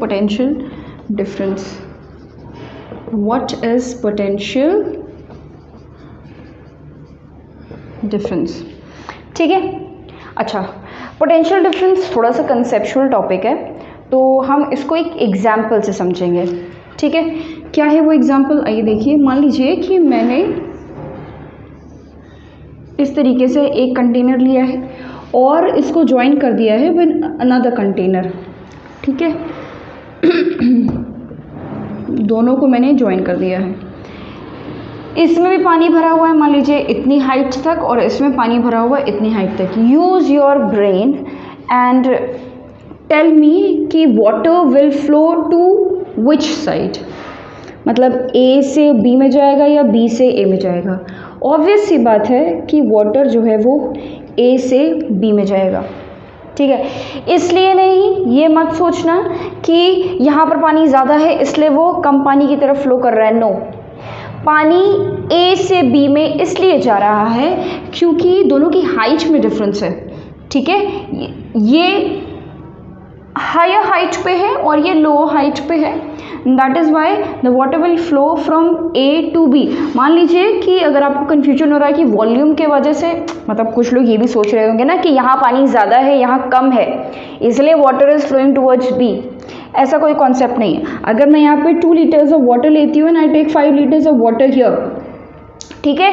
potential difference. What is potential difference? ठीक है, अच्छा, पोटेंशियल डिफरेंस थोड़ा सा कंसेप्चुअल टॉपिक है, तो हम इसको एक एग्जाम्पल से समझेंगे. ठीक है, क्या है वो एग्जाम्पल, आइए देखिए. मान लीजिए कि मैंने इस तरीके से एक कंटेनर लिया है और इसको ज्वाइन कर दिया है विद अनदर कंटेनर. ठीक है, दोनों को मैंने ज्वाइन कर दिया है. इसमें भी पानी भरा हुआ है, मान लीजिए इतनी हाइट तक, और इसमें पानी भरा हुआ है इतनी हाइट तक. Use your brain and tell me कि water will flow to which side. मतलब ए से बी में जाएगा या बी से ए में जाएगा. ऑब्वियस सी बात है कि वाटर जो है वो ए से बी में जाएगा. ठीक है, इसलिए नहीं ये मत सोचना कि यहाँ पर पानी ज़्यादा है इसलिए वो कम पानी की तरफ फ्लो कर रहा है. नो, पानी ए से बी में इसलिए जा रहा है क्योंकि दोनों की हाइट में डिफरेंस है. ठीक है, ये हायर हाइट पे है और ये लो हाइट पे है. That is why the water will flow from A to B. मान लीजिए कि अगर आपको कन्फ्यूजन हो रहा है कि वॉल्यूम के वजह से, मतलब कुछ लोग ये भी सोच रहे होंगे ना कि यहाँ पानी ज़्यादा है यहाँ कम है इसलिए water is flowing towards B. ऐसा कोई कॉन्सेप्ट नहीं है. अगर मैं यहाँ पे 2 लीटर्स ऑफ वाटर लेती हूँ and I take 5 litres of water here, ठीक है,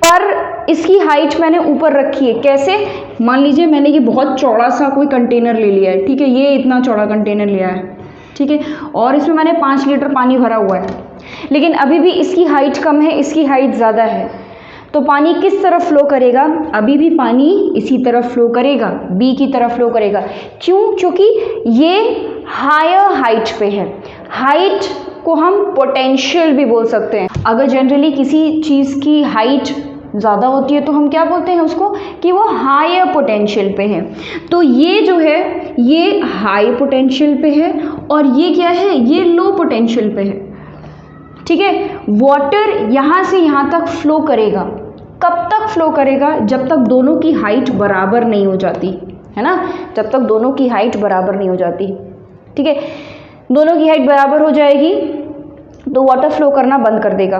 पर इसकी हाइट मैंने ऊपर रखी है. कैसे, मान लीजिए मैंने ये बहुत चौड़ा सा कोई कंटेनर ले लिया है. ठीक है, ये इतना चौड़ा कंटेनर लिया है. ठीक है, और इसमें मैंने 5 लीटर पानी भरा हुआ है, लेकिन अभी भी इसकी हाइट कम है, इसकी हाइट ज़्यादा है. तो पानी किस तरफ फ्लो करेगा, अभी भी पानी इसी तरफ फ्लो करेगा, बी की तरफ फ्लो करेगा. क्यों, क्योंकि ये हायर हाइट पे है. हाइट को हम पोटेंशियल भी बोल सकते हैं. अगर जनरली किसी चीज़ की हाइट ज़्यादा होती है तो हम क्या बोलते हैं उसको, कि वो हायर पोटेंशियल पे है. तो ये जो है ये हाई पोटेंशियल पे है और ये क्या है, ये लो पोटेंशियल पे है. ठीक है, वाटर यहाँ से यहाँ तक फ्लो करेगा. कब तक फ्लो करेगा, जब तक दोनों की हाइट बराबर नहीं हो जाती है ना, जब तक दोनों की हाइट बराबर नहीं हो जाती. ठीक है, दोनों की हाइट बराबर हो जाएगी तो वाटर फ्लो करना बंद कर देगा.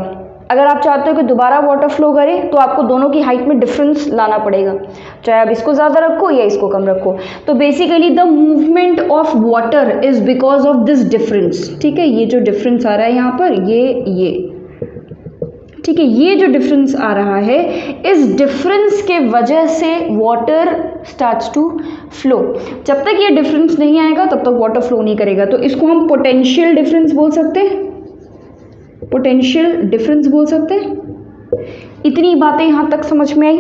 अगर आप चाहते हो कि दोबारा वाटर फ्लो करे तो आपको दोनों की हाइट में डिफरेंस लाना पड़ेगा, चाहे आप इसको ज़्यादा रखो या इसको कम रखो. तो basically the movement of water is because of this difference. ठीक है, ये जो डिफरेंस आ रहा है यहाँ पर, ये ठीक है, ये जो डिफरेंस आ रहा है, इस डिफरेंस के वजह से वाटर स्टार्ट्स टू फ्लो. जब तक ये डिफरेंस नहीं आएगा तब तक वाटर फ्लो नहीं करेगा. तो इसको हम पोटेंशियल डिफरेंस बोल सकते हैं, पोटेंशियल डिफरेंस बोल सकते हैं. इतनी बातें यहाँ तक समझ में आई.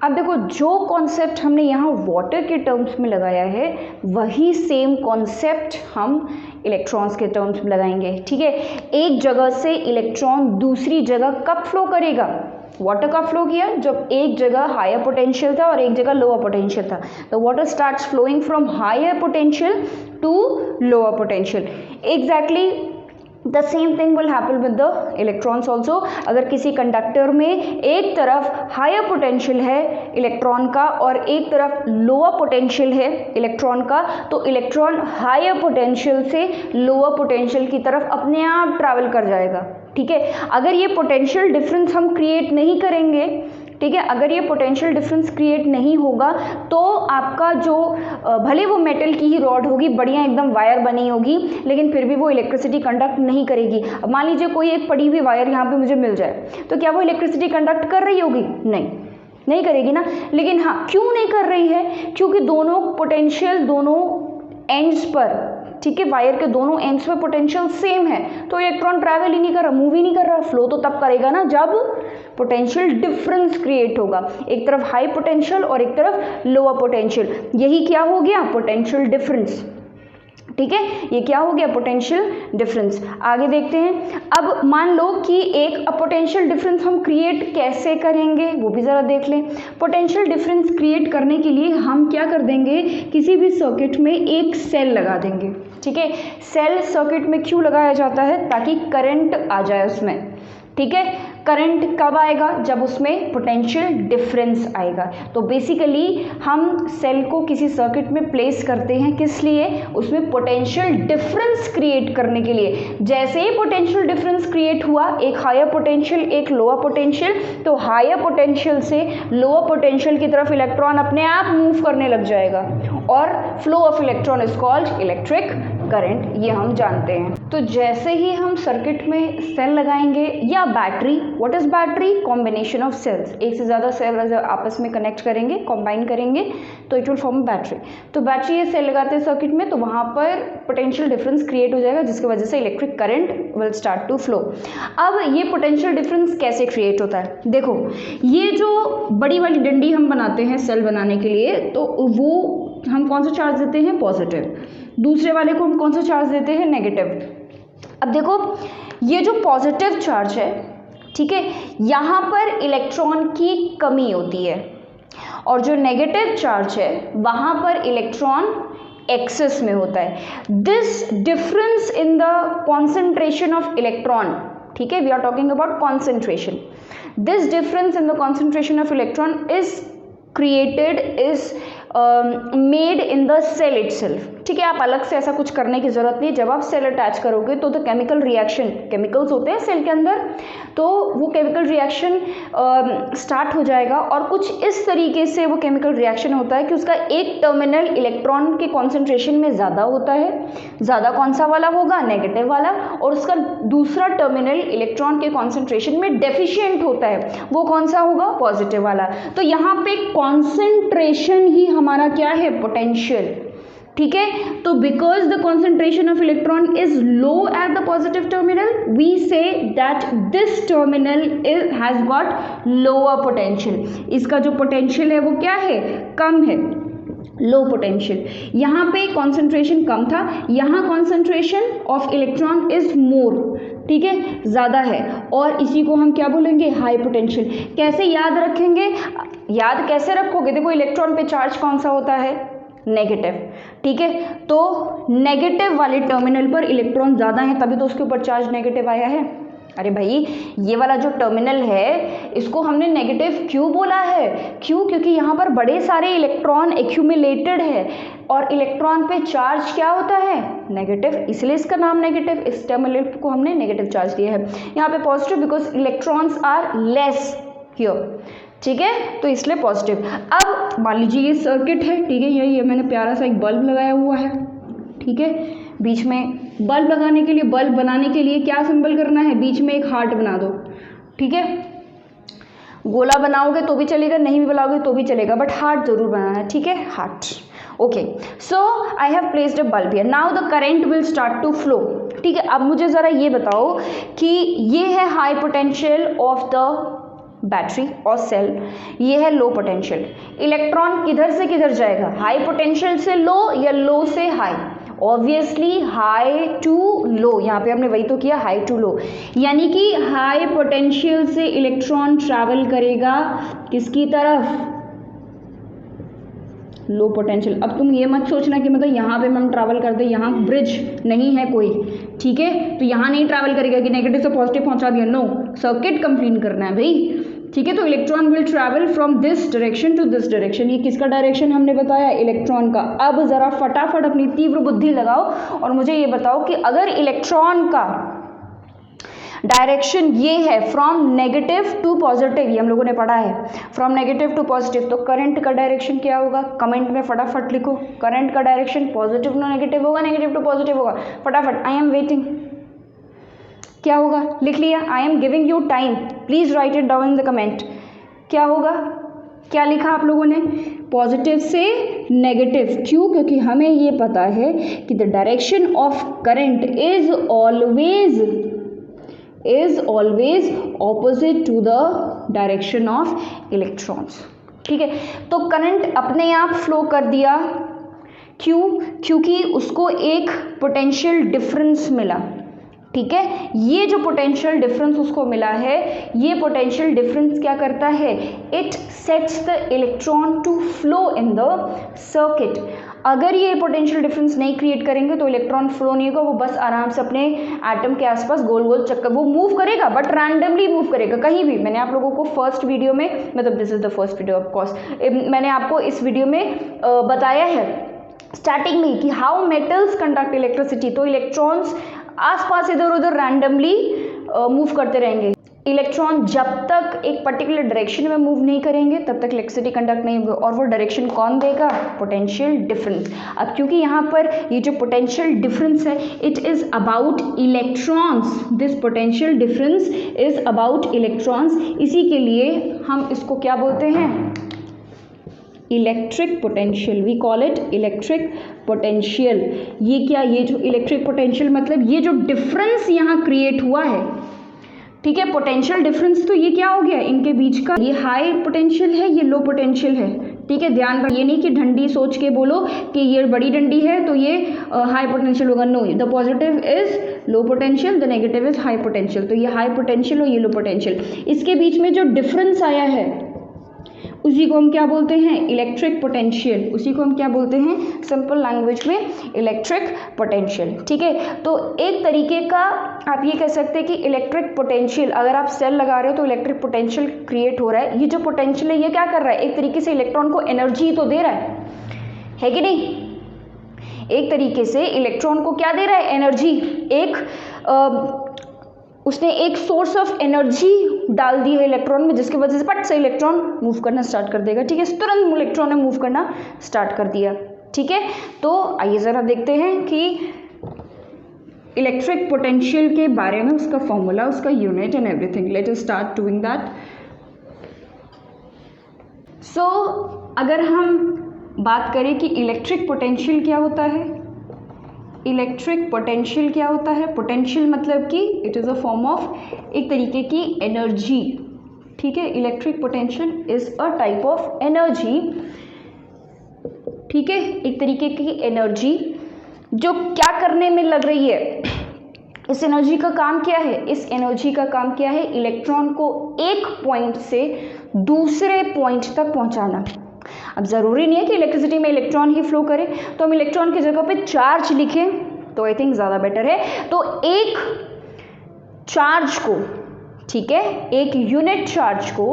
अब देखो, जो कॉन्सेप्ट हमने यहाँ वाटर के टर्म्स में लगाया है वही सेम कॉन्सेप्ट हम इलेक्ट्रॉन्स के टर्म्स में लगाएंगे. ठीक है, एक जगह से इलेक्ट्रॉन दूसरी जगह कब फ्लो करेगा, वाटर का फ्लो किया जब एक जगह हायर पोटेंशियल था और एक जगह लोअर पोटेंशियल था. तो water starts flowing from higher potential to lower potential. Exactly the same thing will happen with the electrons also. अगर किसी कंडक्टर में एक तरफ हायर पोटेंशियल है इलेक्ट्रॉन का और एक तरफ लोअर पोटेंशियल है इलेक्ट्रॉन का, तो इलेक्ट्रॉन हायर पोटेंशियल से लोअर पोटेंशियल की तरफ अपने आप ट्रैवल कर जाएगा. ठीक है, अगर ये पोटेंशियल डिफरेंस हम क्रिएट नहीं करेंगे, ठीक है, अगर ये पोटेंशियल डिफरेंस क्रिएट नहीं होगा तो आपका जो भले वो मेटल की ही रॉड होगी, बढ़िया एकदम वायर बनी होगी, लेकिन फिर भी वो इलेक्ट्रिसिटी कंडक्ट नहीं करेगी. अब मान लीजिए कोई एक पड़ी हुई वायर यहाँ पे मुझे मिल जाए, तो क्या वो इलेक्ट्रिसिटी कंडक्ट कर रही होगी, नहीं करेगी ना. लेकिन हाँ, क्यों नहीं कर रही है, क्योंकि दोनों पोटेंशियल दोनों एंड्स पर, ठीक है, वायर के दोनों एंड्स पे पोटेंशियल सेम है, तो इलेक्ट्रॉन ट्रैवल ही नहीं कर रहा, मूव ही नहीं कर रहा. फ्लो तो तब करेगा ना जब पोटेंशियल डिफरेंस क्रिएट होगा, एक तरफ हाई पोटेंशियल और एक तरफ लोअर पोटेंशियल. यही क्या हो गया, पोटेंशियल डिफरेंस. ठीक है, ये क्या हो गया, पोटेंशियल डिफरेंस. आगे देखते हैं. अब मान लो कि एक पोटेंशियल डिफरेंस हम क्रिएट कैसे करेंगे वो भी ज़रा देख लें. पोटेंशियल डिफरेंस क्रिएट करने के लिए हम क्या कर देंगे, किसी भी सर्किट में एक सेल लगा देंगे. ठीक है, सेल सर्किट में क्यों लगाया जाता है, ताकि करंट आ जाए उसमें. ठीक है, करंट कब आएगा? जब उसमें पोटेंशियल डिफरेंस आएगा। तो बेसिकली हम सेल को किसी सर्किट में प्लेस करते हैं, किस लिए? उसमें पोटेंशियल डिफरेंस क्रिएट करने के लिए। जैसे ही पोटेंशियल डिफरेंस क्रिएट हुआ, एक हायर पोटेंशियल, एक लोअर पोटेंशियल, तो हायर पोटेंशियल से लोअर पोटेंशियल की तरफ इलेक्ट्रॉन अपने आप मूव करने लग जाएगा और flow of electron is called electric current, ये हम जानते हैं। तो जैसे ही हम सर्किट में सेल लगाएंगे या battery, what is battery? Combination of cells, एक से ज़्यादा सेल आपस में कनेक्ट करेंगे, कंबाइन करेंगे तो इट विल फॉर्म बैटरी। तो बैटरी ये सेल लगाते हैं सर्किट में, तो वहाँ पर पोटेंशियल डिफरेंस क्रिएट हो जाएगा जिसकी वजह से electric current will start to flow. अब ये पोटेंशियल डिफरेंस कैसे क्रिएट होता है? देखो, ये जो बड़ी वाली डंडी हम बनाते हैं सेल बनाने के लिए, तो वो हम कौन सा चार्ज देते हैं? पॉजिटिव। दूसरे वाले को हम कौन सा चार्ज देते हैं? नेगेटिव। अब देखो, ये जो पॉजिटिव चार्ज है, ठीक है, यहाँ पर इलेक्ट्रॉन की कमी होती है और जो नेगेटिव चार्ज है वहाँ पर इलेक्ट्रॉन एक्सेस में होता है। This difference in the concentration of electron, ठीक है, we are talking about concentration, this difference in the concentration of electron is created, is made in the cell itself, ठीक है। आप अलग से ऐसा कुछ करने की ज़रूरत नहीं। जब आप सेल अटैच करोगे तो द केमिकल रिएक्शन, केमिकल्स होते हैं सेल के अंदर, तो वो केमिकल रिएक्शन स्टार्ट हो जाएगा और कुछ इस तरीके से वो केमिकल रिएक्शन होता है कि उसका एक टर्मिनल इलेक्ट्रॉन के कॉन्सेंट्रेशन में ज़्यादा होता है, ज़्यादा कौन सा वाला होगा? नेगेटिव वाला, और उसका दूसरा टर्मिनल इलेक्ट्रॉन के कॉन्सेंट्रेशन में डेफिशिएंट होता है, वो कौन सा होगा? पॉजिटिव वाला। तो यहाँ पे कॉन्सेंट्रेशन ही हमारा क्या है? पोटेंशियल, ठीक है। तो because the concentration of electron is low at the positive terminal, we say that this terminal has got lower potential, इसका जो पोटेंशियल है वो क्या है? कम है, लो पोटेंशियल। यहाँ पे कॉन्सेंट्रेशन कम था, यहाँ concentration of electron is more, ठीक है, ज़्यादा है, और इसी को हम क्या बोलेंगे? High potential. कैसे याद रखेंगे? याद कैसे रखोगे? देखो, इलेक्ट्रॉन पे चार्ज कौन सा होता है? नेगेटिव, ठीक है। तो नेगेटिव वाले टर्मिनल पर इलेक्ट्रॉन ज़्यादा है, तभी तो उसके ऊपर चार्ज नेगेटिव आया है। अरे भाई, ये वाला जो टर्मिनल है इसको हमने नेगेटिव क्यों बोला है? क्यों? क्योंकि यहाँ पर बड़े सारे इलेक्ट्रॉन एक्यूमुलेटेड है और इलेक्ट्रॉन पे चार्ज क्या होता है? नेगेटिव, इसलिए इसका नाम नेगेटिव, इस टर्मिनल को हमने नेगेटिव चार्ज दिया है। यहाँ पे positive because electrons are less here, ठीक है, तो इसलिए पॉजिटिव। अब मान लीजिए ये सर्किट है, ठीक है, ये मैंने प्यारा सा एक बल्ब लगाया हुआ है, ठीक है, बीच में बल्ब लगाने के लिए, बल्ब बनाने के लिए क्या सिंबल करना है? बीच में एक हार्ट बना दो, ठीक है। गोला बनाओगे तो भी चलेगा, नहीं भी बनाओगे तो भी चलेगा, बट हार्ट जरूर बनाना है, ठीक है, heart. Okay, so I have placed a bulb here, now the current will start to flow, ठीक है। अब मुझे ज़रा ये बताओ कि ये है high potential of the battery और सेल, ये है लो पोटेंशियल। इलेक्ट्रॉन किधर से किधर जाएगा? हाई पोटेंशियल से लो या लो से high? Obviously high to low, यहाँ पे हमने वही तो किया, हाई टू लो, यानी कि हाई पोटेंशियल से इलेक्ट्रॉन ट्रैवल करेगा किसकी तरफ? Low potential. अब तुम ये मत सोचना कि मतलब यहाँ पे हम ट्रैवल कर दे, यहाँ ब्रिज नहीं है कोई, ठीक है, तो यहाँ नहीं ट्रैवल करेगा कि नेगेटिव से पॉजिटिव पहुँचा दिया, नो, सर्किट कंप्लीट करना है भाई, ठीक है। तो electron will travel from this direction to this direction, ये किसका डायरेक्शन हमने बताया? इलेक्ट्रॉन का। अब ज़रा फटाफट अपनी तीव्र बुद्धि लगाओ और मुझे ये बताओ कि अगर इलेक्ट्रॉन का डायरेक्शन ये है फ्रॉम नेगेटिव टू पॉजिटिव, ये हम लोगों ने पढ़ा है, फ्रॉम नेगेटिव टू पॉजिटिव, तो करंट का डायरेक्शन क्या होगा? कमेंट में फटाफट लिखो, करंट का डायरेक्शन पॉजिटिव टू नेगेटिव होगा, नेगेटिव टू पॉजिटिव होगा, फटाफट, आई एम वेटिंग। क्या होगा? लिख लिया? I am giving you time, please right it down in the comment. क्या होगा? क्या लिखा आप लोगों ने? पॉजिटिव से नेगेटिव। क्यों? क्योंकि हमें ये पता है कि the direction of current is always opposite to the direction of electrons, ठीक है। तो करंट अपने आप फ्लो कर दिया, क्यों? क्योंकि उसको एक पोटेंशियल डिफरेंस मिला, ठीक है। ये जो पोटेंशियल डिफरेंस उसको मिला है, ये पोटेंशियल डिफरेंस क्या करता है? It sets the electron to flow in the circuit. अगर ये पोटेंशियल डिफरेंस नहीं क्रिएट करेंगे तो इलेक्ट्रॉन फ्लो नहीं होगा, वो बस आराम से अपने एटम के आसपास गोल गोल चक्कर वो मूव करेगा, बट रैंडमली मूव करेगा कहीं भी। मैंने आप लोगों को फर्स्ट वीडियो में, मतलब this is the first video of course, मैंने आपको इस वीडियो में बताया है स्टार्टिंग में कि हाउ मेटल्स कंडक्ट इलेक्ट्रिसिटी। तो इलेक्ट्रॉन्स आसपास इधर उधर रैंडमली मूव करते रहेंगे। इलेक्ट्रॉन जब तक एक पर्टिकुलर डायरेक्शन में मूव नहीं करेंगे तब तक इलेक्ट्रिसिटी कंडक्ट नहीं होगी, और वो डायरेक्शन कौन देगा? Potential difference. अब क्योंकि यहाँ पर ये जो पोटेंशियल डिफरेंस है it is about electrons, this potential difference is about electrons, इसी के लिए हम इसको क्या बोलते हैं? Electric potential. We call it electric potential. ये क्या? ये जो इलेक्ट्रिक पोटेंशियल मतलब ये जो डिफरेंस यहाँ क्रिएट हुआ है, ठीक है, पोटेंशियल डिफरेंस, तो ये क्या हो गया इनके बीच का? ये हाई पोटेंशियल है, ये लो पोटेंशियल है, ठीक है। ध्यान रख, ये नहीं कि डंडी सोच के बोलो कि ये बड़ी डंडी है तो ये हाई पोटेंशियल होगा। No, the positive is low potential, the negative is high potential. तो ये हाई पोटेंशियल और ये लो पोटेंशियल, इसके बीच में जो डिफरेंस आया है उसी को हम क्या बोलते हैं? Electric potential. उसी को हम क्या बोलते हैं सिंपल लैंग्वेज में? इलेक्ट्रिक पोटेंशियल, ठीक है। तो एक तरीके का आप ये कह सकते हैं कि इलेक्ट्रिक पोटेंशियल, अगर आप सेल लगा रहे हो तो इलेक्ट्रिक पोटेंशियल क्रिएट हो रहा है। ये जो पोटेंशियल है ये क्या कर रहा है? एक तरीके से इलेक्ट्रॉन को एनर्जी तो दे रहा है कि नहीं? एक तरीके से इलेक्ट्रॉन को क्या दे रहा है? एनर्जी। उसने एक सोर्स ऑफ एनर्जी डाल दी है इलेक्ट्रॉन में, जिसकी वजह से पट से इलेक्ट्रॉन मूव करना स्टार्ट कर देगा, ठीक है। तुरंत इलेक्ट्रॉन ने मूव करना स्टार्ट कर दिया, ठीक है। तो आइए ज़रा देखते हैं कि इलेक्ट्रिक पोटेंशियल के बारे में, उसका फॉर्मूला, उसका unit and everything. Let us start doing that. So अगर हम बात करें कि इलेक्ट्रिक पोटेंशियल क्या होता है, इलेक्ट्रिक पोटेंशियल क्या होता है? पोटेंशियल मतलब कि it is a form of एक तरीके की एनर्जी, ठीक है। Electric potential is a type of energy, ठीक है, एक तरीके की एनर्जी जो क्या करने में लग रही है। इस एनर्जी का काम क्या है? इस एनर्जी का काम क्या है? इलेक्ट्रॉन को एक पॉइंट से दूसरे पॉइंट तक पहुंचाना। अब ज़रूरी नहीं है कि इलेक्ट्रिसिटी में इलेक्ट्रॉन ही फ्लो करे, तो हम इलेक्ट्रॉन की जगह पे चार्ज लिखें तो आई थिंक ज़्यादा बेटर है। तो एक चार्ज को, ठीक है, एक यूनिट चार्ज को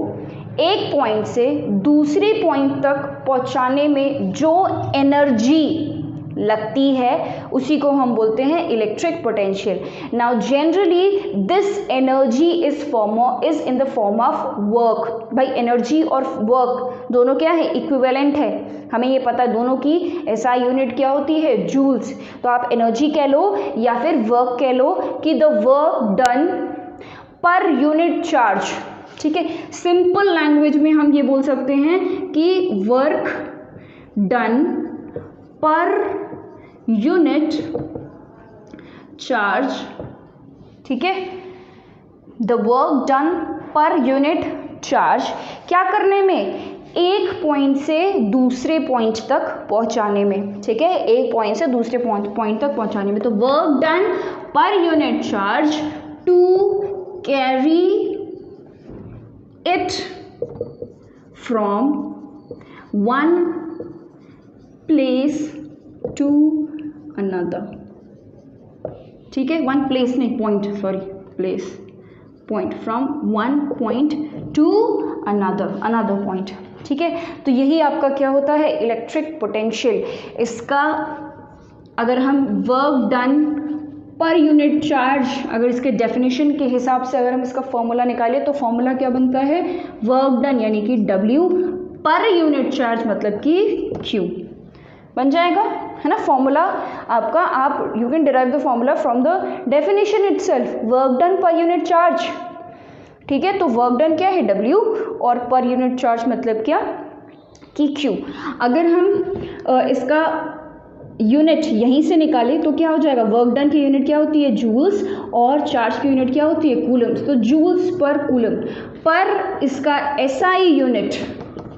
एक पॉइंट से दूसरे पॉइंट तक पहुंचाने में जो एनर्जी लगती है उसी को हम बोलते हैं electric potential. Now generally this energy is in the form of work. भाई एनर्जी और वर्क दोनों क्या है? इक्विवेलेंट है। हमें ये पता है दोनों की एसआई यूनिट क्या होती है? जूल्स। तो आप एनर्जी कह लो या फिर वर्क कह लो कि the work done per unit charge, ठीक है। सिंपल लैंग्वेज में हम ये बोल सकते हैं कि work done per unit charge, ठीक है, the work done per unit charge, क्या करने में? एक पॉइंट से दूसरे पॉइंट तक पहुंचाने में, ठीक है, एक पॉइंट से दूसरे पॉइंट तक पहुंचाने में। तो work done per unit charge to carry it from one place to another, ठीक है, वन प्लेस नहीं, point, sorry, place, point, from one point to another point, ठीक है। तो यही आपका क्या होता है? Electric potential. इसका अगर हम work done per unit charge, अगर इसके डेफिनेशन के हिसाब से अगर हम इसका फॉर्मूला निकालें तो फॉर्मूला क्या बनता है? वर्क डन यानी कि W पर यूनिट चार्ज मतलब कि Q बन जाएगा, है ना फॉर्मूला आपका। आप you can derive the formula from the definition itself, work done per unit charge, ठीक है। तो वर्क डन क्या है? W और पर यूनिट चार्ज मतलब क्या? कि Q। अगर हम इसका यूनिट यहीं से निकालें तो क्या हो जाएगा? वर्क डन की यूनिट क्या होती है? जूल्स, और चार्ज की यूनिट क्या होती है? कूलम्स। तो जूल्स पर कूलम, पर इसका एसआई यूनिट,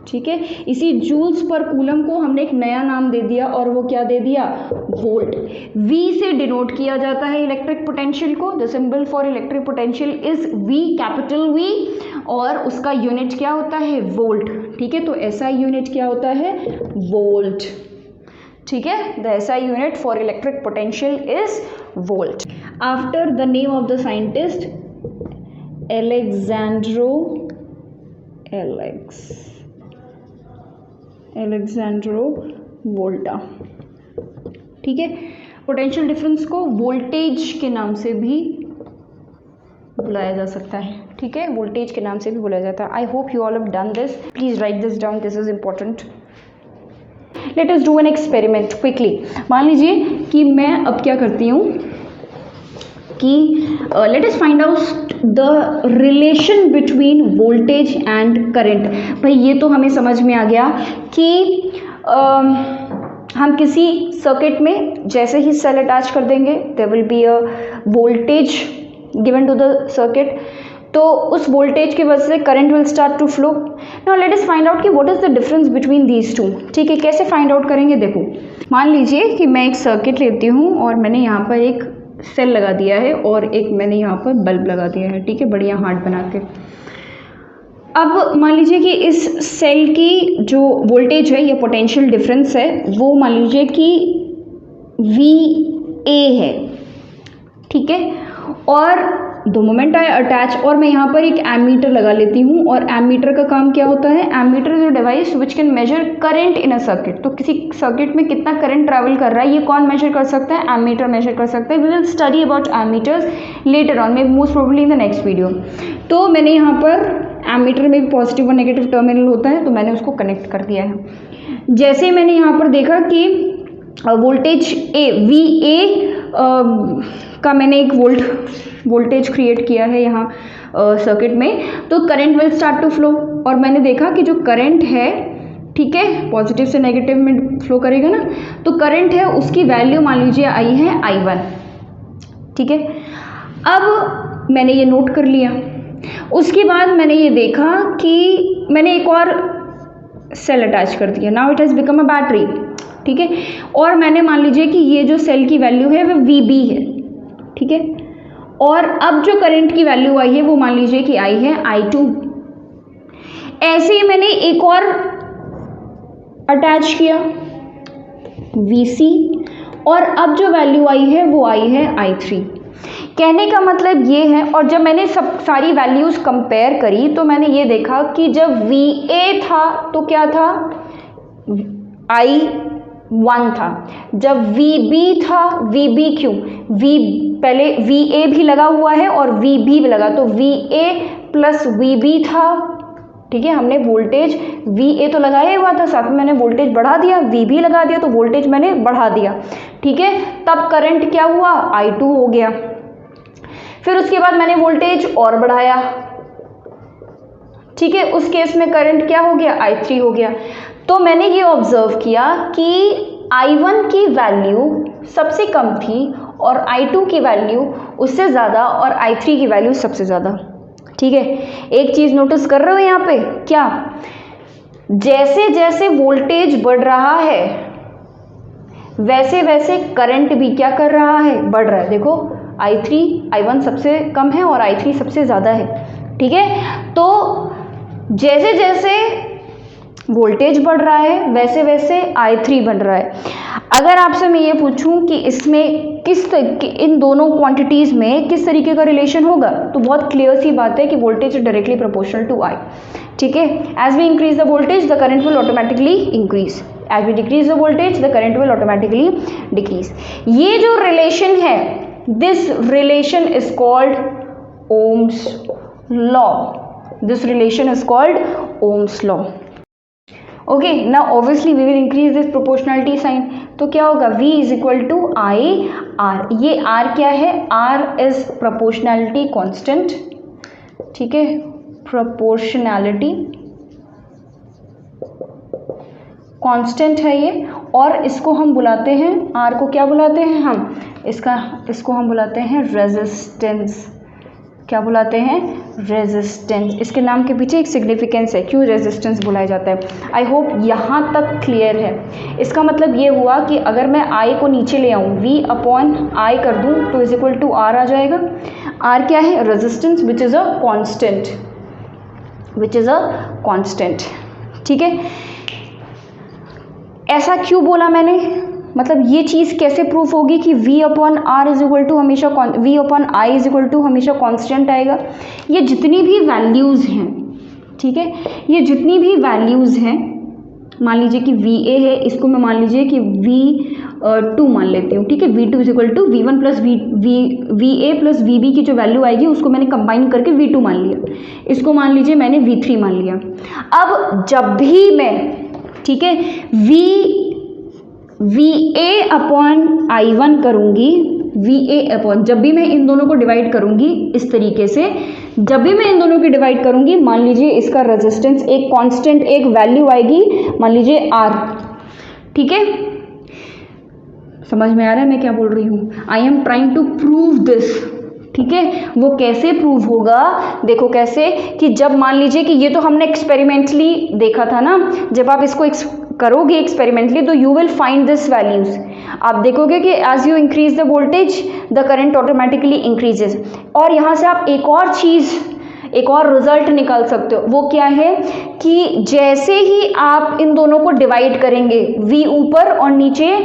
ठीक है, इसी जूल्स पर कूलम को हमने एक नया नाम दे दिया और वो क्या दे दिया? वोल्ट। V से डिनोट किया जाता है इलेक्ट्रिक पोटेंशियल को। The symbol for electric potential is V, capital V, और उसका यूनिट क्या होता है, वोल्ट। ठीक है, तो एसआई यूनिट क्या होता है, वोल्ट। ठीक है, the SI unit for electric potential is volt. After the name of the scientist Alessandro Volta. ठीक है, पोटेंशियल डिफरेंस को वोल्टेज के नाम से भी बुलाया जा सकता है। ठीक है, वोल्टेज के नाम से भी बुलाया जाता है। I hope you all have done this, please right this down, this is important. Let us do an experiment quickly. मान लीजिए कि मैं अब क्या करती हूँ कि late us find out the relation between voltage and current. भाई ये तो हमें समझ में आ गया कि हम किसी सर्किट में जैसे ही सेल अटैच कर देंगे there will be a voltage given to the circuit, तो उस वोल्टेज की वजह से current will start to flow. Now let us find out कि what is the difference between these two. ठीक है, कैसे फाइंड आउट करेंगे, देखो मान लीजिए कि मैं एक सर्किट लेती हूँ और मैंने यहाँ पर एक सेल लगा दिया है और एक मैंने यहाँ पर बल्ब लगा दिया है। ठीक है, बढ़िया हार्ट बना के। अब मान लीजिए कि इस सेल की जो वोल्टेज है या पोटेंशियल डिफरेंस है वो मान लीजिए कि VA है। ठीक है, और द मोमेंट आई अटैच, और मैं यहाँ पर एक एमीटर लगा लेती हूँ। और एमीटर का काम क्या होता है, ammeter is a device which can measure current in a circuit. तो किसी सर्किट में कितना करंट ट्रैवल कर रहा है ये कौन मेजर कर सकता है, एमीटर मेजर कर सकता है। We will study about ammeters later on, may most probably in the next video. तो मैंने यहाँ पर एमीटर में भी पॉजिटिव और नेगेटिव टर्मिनल होता है, तो मैंने उसको कनेक्ट कर दिया है। जैसे ही मैंने यहाँ पर देखा कि वोल्टेज VA का मैंने एक वोल्टेज क्रिएट किया है यहाँ सर्किट में, तो current will start to flow. और मैंने देखा कि जो करंट है, ठीक है, पॉजिटिव से नेगेटिव में फ्लो करेगा ना, तो करंट है उसकी वैल्यू मान लीजिए आई है I1। ठीक है, अब मैंने ये नोट कर लिया। उसके बाद मैंने ये देखा कि मैंने एक और सेल अटैच कर दिया। Now it has become a battery. ठीक है, और मैंने मान लीजिए कि ये जो सेल की वैल्यू है वो VB है। ठीक है, और अब जो करंट की वैल्यू आई है वो मान लीजिए कि आई है I2। ऐसे ही मैंने एक और अटैच किया VC, और अब जो वैल्यू आई है वो आई है I3। कहने का मतलब ये है, और जब मैंने सारी वैल्यूज़ कंपेयर करी तो मैंने ये देखा कि जब VA था तो क्या था, I1 था। जब VB था, VB क्यों, पहले VA भी लगा हुआ है और VB भी लगा, तो VA प्लस VB था। ठीक है, हमने वोल्टेज VA तो लगाया हुआ था, साथ में मैंने वोल्टेज बढ़ा दिया, VB लगा दिया, तो वोल्टेज मैंने बढ़ा दिया। ठीक है, तब करंट क्या हुआ, I2 हो गया। फिर उसके बाद मैंने वोल्टेज और बढ़ाया। ठीक है, उस केस में करंट क्या हो गया, I3 हो गया। तो मैंने ये ऑब्जर्व किया कि I1 की वैल्यू सबसे कम थी और I2 की वैल्यू उससे ज़्यादा और I3 की वैल्यू सबसे ज़्यादा। ठीक है, एक चीज़ नोटिस कर रहे हो यहाँ पे, क्या, जैसे जैसे वोल्टेज बढ़ रहा है वैसे वैसे करंट भी क्या कर रहा है, बढ़ रहा है। देखो I1 सबसे कम है और I3 सबसे ज़्यादा है। ठीक है, तो जैसे जैसे वोल्टेज बढ़ रहा है वैसे वैसे I3 बढ़ रहा है। अगर आपसे मैं ये पूछूं कि इसमें इन दोनों क्वांटिटीज़ में किस तरीके का रिलेशन होगा, तो बहुत क्लियर सी बात है कि voltage is directly proportional to I। ठीक है, as we increase the voltage the current will automatically increase, as we decrease the voltage the current will automatically decrease. ये जो रिलेशन है, this relation is called Ohm's law. This relation is called Ohm's law. Okay, now obviously we will increase this proportionality sign, तो क्या होगा, V is equal to IR। ये R क्या है, R is proportionality constant. ठीक है, proportionality constant है ये, और इसको हम बुलाते हैं, R को क्या बुलाते हैं हम, इसको हम बुलाते हैं रेजिस्टेंस। क्या बुलाते हैं, रेजिस्टेंस। इसके नाम के पीछे एक सिग्निफिकेंस है, क्यों रेजिस्टेंस बुलाया जाता है। आई होप यहाँ तक क्लियर है। इसका मतलब ये हुआ कि अगर मैं I को नीचे ले आऊँ, V/I कर दूँ, तो इज इक्वल टू R आ जाएगा। R क्या है, resistance which is a constant. Which is a constant. ठीक है, ऐसा क्यों बोला मैंने, मतलब ये चीज़ कैसे प्रूफ होगी कि v upon R is equal to हमेशा v upon I is equal to हमेशा कांस्टेंट आएगा। ये जितनी भी वैल्यूज़ हैं, ठीक है, ये जितनी भी वैल्यूज़ हैं, मान लीजिए कि va है, इसको मैं मान लीजिए कि v2 मान लेती हूँ। ठीक है, v2 is equal to v1 plus va plus vb की जो वैल्यू आएगी उसको मैंने कंबाइन करके v2 मान लिया, इसको मान लीजिए मैंने v3 मान लिया। अब जब भी मैं, ठीक है, va अपॉन i1 करूँगी, va अपॉन, जब भी मैं इन दोनों को डिवाइड करूँगी इस तरीके से, जब भी मैं इन दोनों की डिवाइड करूँगी, मान लीजिए इसका रेजिस्टेंस एक कांस्टेंट एक वैल्यू आएगी, मान लीजिए r। ठीक है, समझ में आ रहा है मैं क्या बोल रही हूँ? I am trying to prove this. ठीक है, वो कैसे प्रूव होगा, देखो कैसे, कि जब मान लीजिए कि ये तो हमने एक्सपेरिमेंटली देखा था ना, जब आप इसको करोगे एक्सपेरिमेंटली तो you will find this values. आप देखोगे कि as you increase the voltage the current automatically increases. और यहाँ से आप एक और चीज़, एक और रिजल्ट निकाल सकते हो, वो क्या है कि जैसे ही आप इन दोनों को डिवाइड करेंगे, v ऊपर और नीचे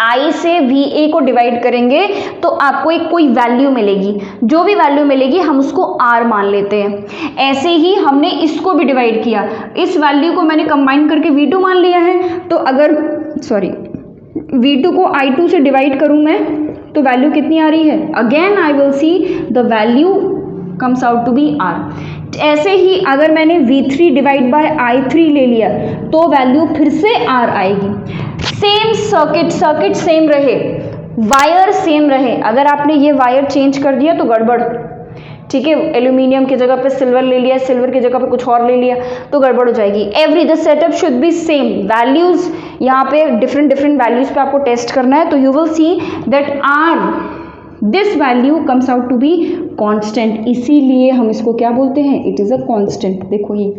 i से va को डिवाइड करेंगे, तो आपको एक कोई वैल्यू मिलेगी, जो भी वैल्यू मिलेगी हम उसको r मान लेते हैं। ऐसे ही हमने इसको भी डिवाइड किया, इस वैल्यू को मैंने कंबाइन करके v2 मान लिया है, तो अगर v2 को i2 से डिवाइड करूं मैं तो वैल्यू कितनी आ रही है, again I will see the value comes out to be r। ऐसे ही अगर मैंने v3 डिवाइड बाय i3 ले लिया तो वैल्यू फिर से r आएगी। सेम सर्किट सेम रहे, वायर सेम रहे, अगर आपने ये वायर चेंज कर दिया तो गड़बड़। ठीक है, एल्यूमिनियम की जगह पे सिल्वर ले लिया, सिल्वर की जगह पे कुछ और ले लिया तो गड़बड़ हो जाएगी। The setup should be same, values यहाँ पे डिफरेंट वैल्यूज पे आपको टेस्ट करना है, तो you will see that r this value comes out to be constant, इसीलिए हम इसको क्या बोलते हैं, इट इज़ अ कांस्टेंट। देखो ये,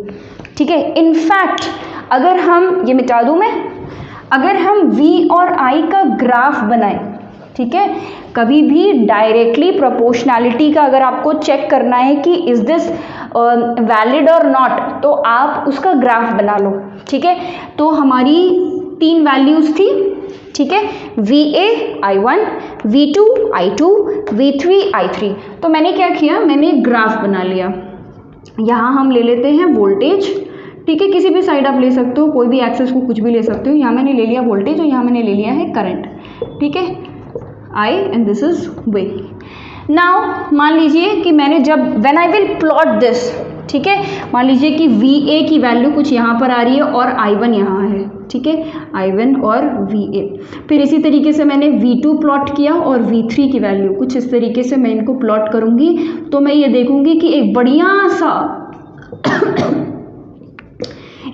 ठीक है, इनफैक्ट अगर हम, ये मिटा दूं मैं, अगर हम v और i का ग्राफ बनाएं, ठीक है, कभी भी डायरेक्टली प्रोपोर्शनैलिटी का अगर आपको चेक करना है कि इज दिस वैलिड और नॉट, तो आप उसका ग्राफ बना लो। ठीक है, तो हमारी 3 वैल्यूज थी, ठीक है, va i1, v2 i2, v3 i3। तो मैंने क्या किया, मैंने ग्राफ बना लिया। यहाँ हम ले लेते हैं वोल्टेज, ठीक है, किसी भी साइड आप ले सकते हो, कोई भी एक्सेस को कुछ भी ले सकते हो। यहाँ मैंने ले लिया वोल्टेज और यहाँ मैंने ले लिया है करंट। ठीक है, I and this is way. Now मान लीजिए कि मैंने जब when I will plot this, ठीक है, मान लीजिए कि VA की वैल्यू कुछ यहाँ पर आ रही है और I1 यहाँ है, ठीक है, I1 और VA। फिर इसी तरीके से मैंने V2 प्लॉट किया और V3 की वैल्यू कुछ इस तरीके से मैं इनको प्लॉट करूँगी, तो मैं ये देखूँगी कि एक बढ़िया सा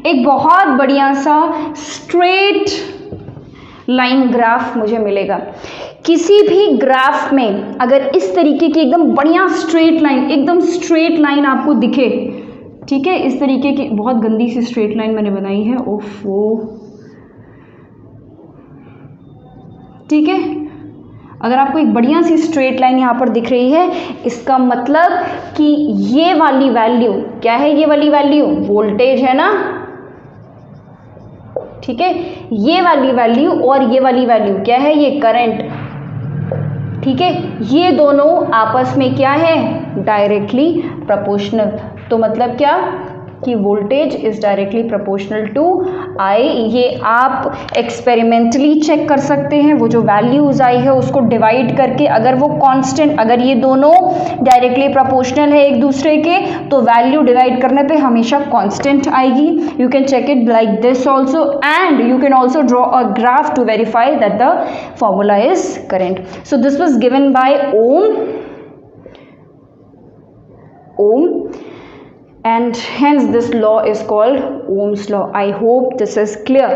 एक बहुत बढ़िया सा स्ट्रेट लाइन ग्राफ मुझे मिलेगा। किसी भी ग्राफ में अगर इस तरीके की एकदम बढ़िया स्ट्रेट लाइन, एकदम स्ट्रेट लाइन आपको दिखे, ठीक है, इस तरीके की बहुत गंदी सी स्ट्रेट लाइन मैंने बनाई है, ओफो, ठीक है, अगर आपको एक बढ़िया सी स्ट्रेट लाइन यहाँ पर दिख रही है, इसका मतलब कि ये वाली वैल्यू क्या है, ये वाली वैल्यू वोल्टेज है ना, ठीक है, ये वाली वैल्यू और ये वाली वैल्यू क्या है, ये करंट। ठीक है, ये दोनों आपस में क्या है, डायरेक्टली प्रोपोर्शनल। तो मतलब क्या कि voltage is directly proportional to I. ये आप एक्सपेरिमेंटली चेक कर सकते हैं, वो जो वैल्यूज आई है उसको डिवाइड करके, अगर वो कांस्टेंट, अगर ये दोनों डायरेक्टली प्रोपोर्शनल है एक दूसरे के, तो वैल्यू डिवाइड करने पे हमेशा कांस्टेंट आएगी। You can check it like this also, and you can also draw a graph to verify that the formula is correct. So this was given by Ohm, and hence this law is called Ohm's law. I hope this is clear.